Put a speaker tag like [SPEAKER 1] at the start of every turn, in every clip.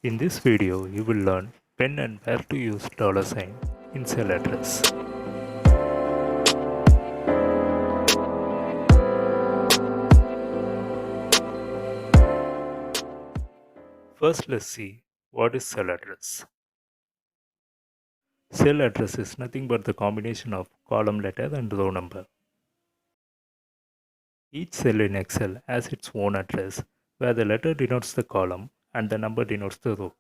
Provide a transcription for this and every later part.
[SPEAKER 1] In this video, you will learn when and where to use $sign in cell address. First, let's see what is cell address. Cell address is nothing but the combination of column letter and row number. Each cell in Excel has its own address where the letter denotes the column and the number denotes the row.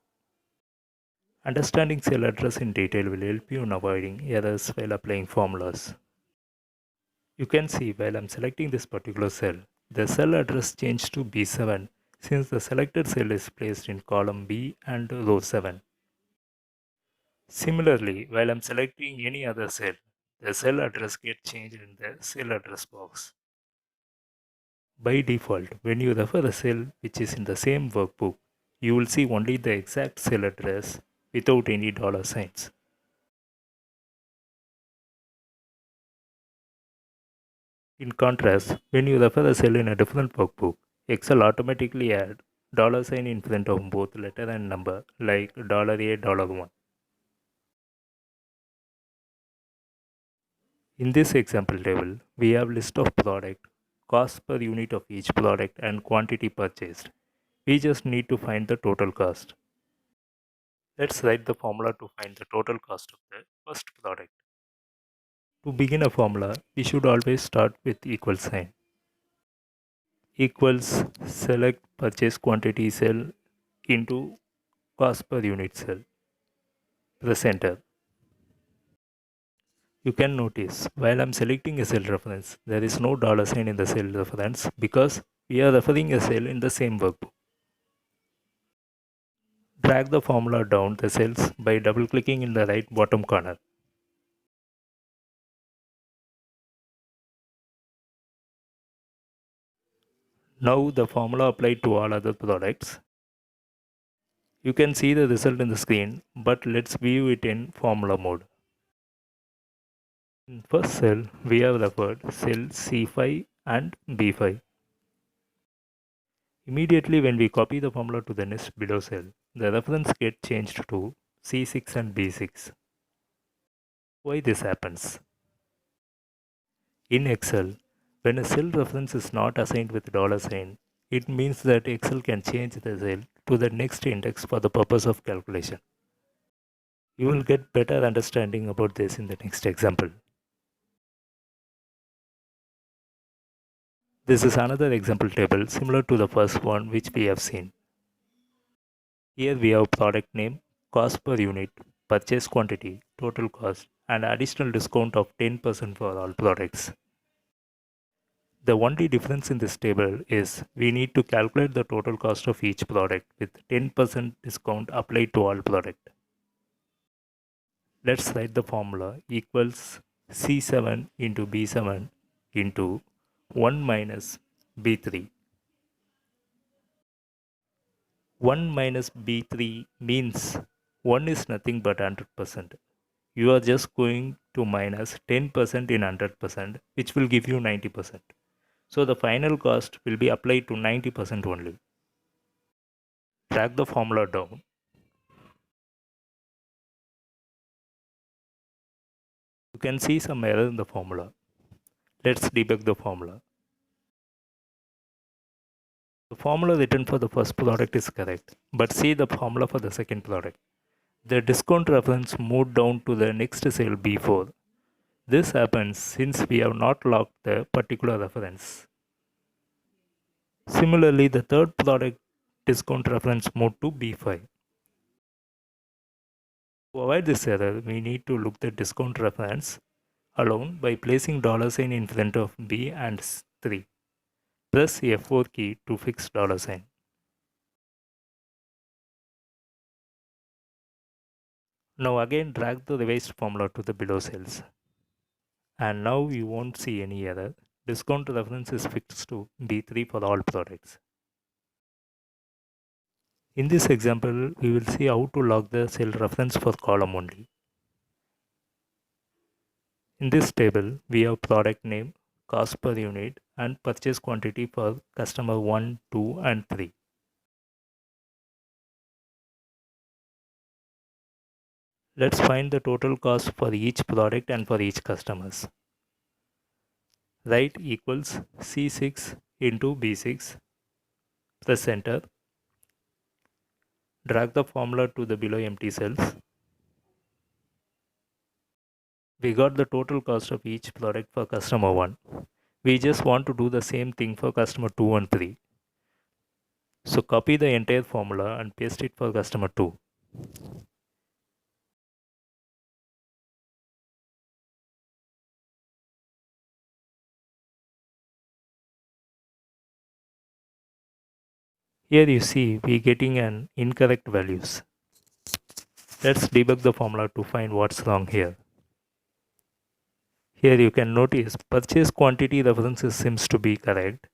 [SPEAKER 1] Understanding cell address in detail will help you in avoiding errors while applying formulas. You can see while I'm selecting this particular cell, the cell address changed to B7 since the selected cell is placed in column B and row 7. Similarly, while I'm selecting any other cell, the cell address gets changed in the cell address box. By default, when you refer a cell which is in the same workbook, you will see only the exact cell address without any $signs. In contrast, when you refer a cell in a different workbook, Excel automatically adds $sign in front of both letter and number like $A, $1. In this example table, we have list of product, cost per unit of each product and quantity purchased. We just need to find the total cost. Let's write the formula to find the total cost of the first product. To begin a formula, we should always start with equal sign. Equals select purchase quantity cell into cost per unit cell. Press enter. You can notice while I'm selecting a cell reference, there is no $sign in the cell reference because we are referring a cell in the same workbook. Drag the formula down the cells by double clicking in the right bottom corner. Now the formula applied to all other products. You can see the result in the screen, but let's view it in formula mode. In first cell, we have referred cell C5 and B5. Immediately when we copy the formula to the next below cell, the reference gets changed to C6 and B6. Why this happens? In Excel, when a cell reference is not assigned with $sign, it means that Excel can change the cell to the next index for the purpose of calculation. You will get better understanding about this in the next example. This is another example table similar to the first one which we have seen. Here we have product name, cost per unit, purchase quantity, total cost, and additional discount of 10% for all products. The only difference in this table is we need to calculate the total cost of each product with 10% discount applied to all product. Let's write the formula equals C7 into B7 into 1 minus B3. 1 minus B3 means 1 is nothing but 100%. You are just going to minus 10% in 100%, which will give you 90%. So the final cost will be applied to 90% only. Drag the formula down. You can see some error in the formula. Let's debug the formula. The formula written for the first product is correct, but see the formula for the second product. The discount reference moved down to the next cell B4. This happens since we have not locked the particular reference. Similarly, the third product discount reference moved to B5. To avoid this error, we need to look the discount reference alone by placing $sign in front of B and 3. Press F4 key to fix $sign. Now again drag the revised formula to the below cells. And now you won't see any error. Discount reference is fixed to B3 for all products. In this example, we will see how to log the cell reference for column only. In this table, we have product name, cost per unit, and purchase quantity for customer 1, 2, and 3. Let's find the total cost for each product and for each customers. Write equals C6 into B6. Press enter. Drag the formula to the below empty cells. We got the total cost of each product for customer 1. We just want to do the same thing for customer 2 and 3. So copy the entire formula and paste it for customer 2. Here you see we getting an incorrect values. Let's debug the formula to find what's wrong here. Here you can notice purchase quantity references seems to be correct.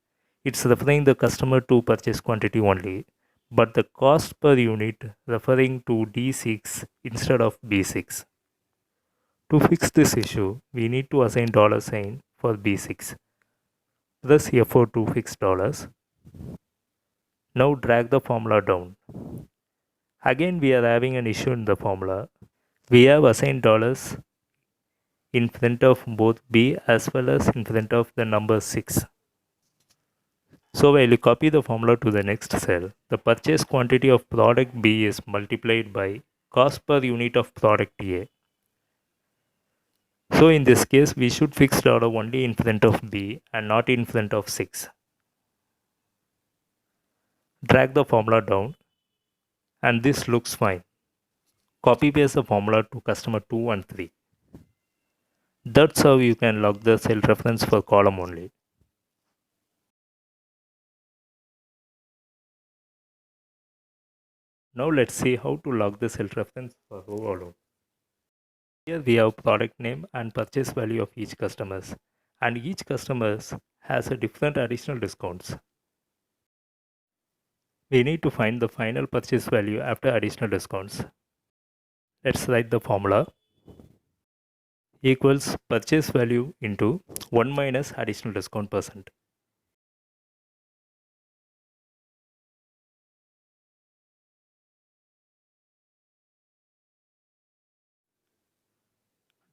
[SPEAKER 1] It's referring the customer to purchase quantity only, but the cost per unit referring to D6 instead of B6. To fix this issue, we need to assign $sign for B6. Press F4 to fix dollars. Now drag the formula down. Again we are having an issue in the formula. We have assigned dollars in front of both B as well as in front of the number 6. So while you copy the formula to the next cell, the purchase quantity of product B is multiplied by cost per unit of product A. So in this case, we should fix dollar only in front of B and not in front of 6. Drag the formula down and this looks fine. Copy paste the formula to customer 2 and 3. That's how you can log the cell reference for column only. Now let's see how to log the cell reference for row alone. Here we have product name and purchase value of each customers, and each customer has a different additional discounts. We need to find the final purchase value after additional discounts. Let's write the formula equals purchase value into 1 minus additional discount percent.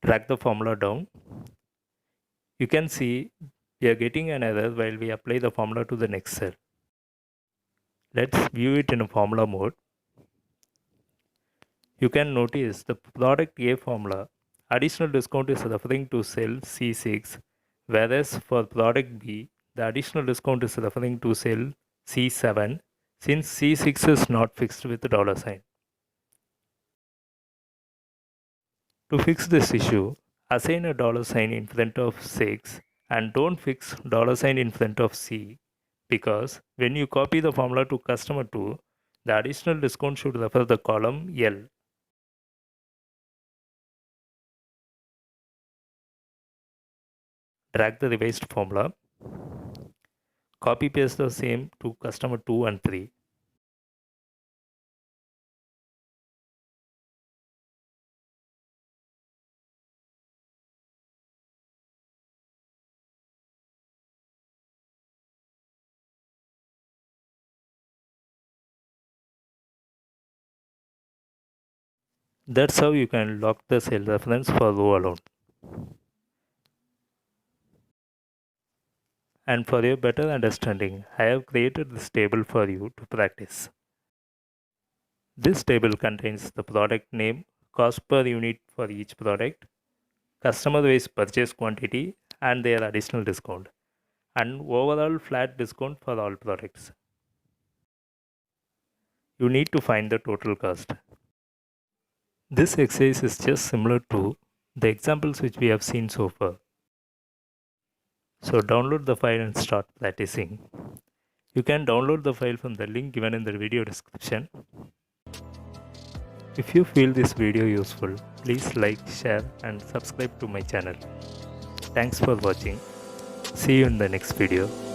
[SPEAKER 1] Drag the formula down. You can see we are getting an error while we apply the formula to the next cell. Let's view it in a formula mode. You can notice the product A formula additional discount is referring to cell C6, whereas for product B the additional discount is referring to cell C7 since C6 is not fixed with the $sign. To fix this issue, assign a $sign in front of 6 and don't fix $sign in front of C, because when you copy the formula to customer 2, the additional discount should refer the column L. Drag the revised formula. Copy paste the same to customer 2 and 3. That's how you can lock the cell reference for row alone. And for your better understanding, I have created this table for you to practice. This table contains the product name, cost per unit for each product, customer-wise purchase quantity and their additional discount, and overall flat discount for all products. You need to find the total cost. This exercise is just similar to the examples which we have seen so far. So download the file and start practicing. You can download the file from the link given in the video description. If you feel this video useful, please like, share and subscribe to my channel. Thanks for watching. See you in the next video.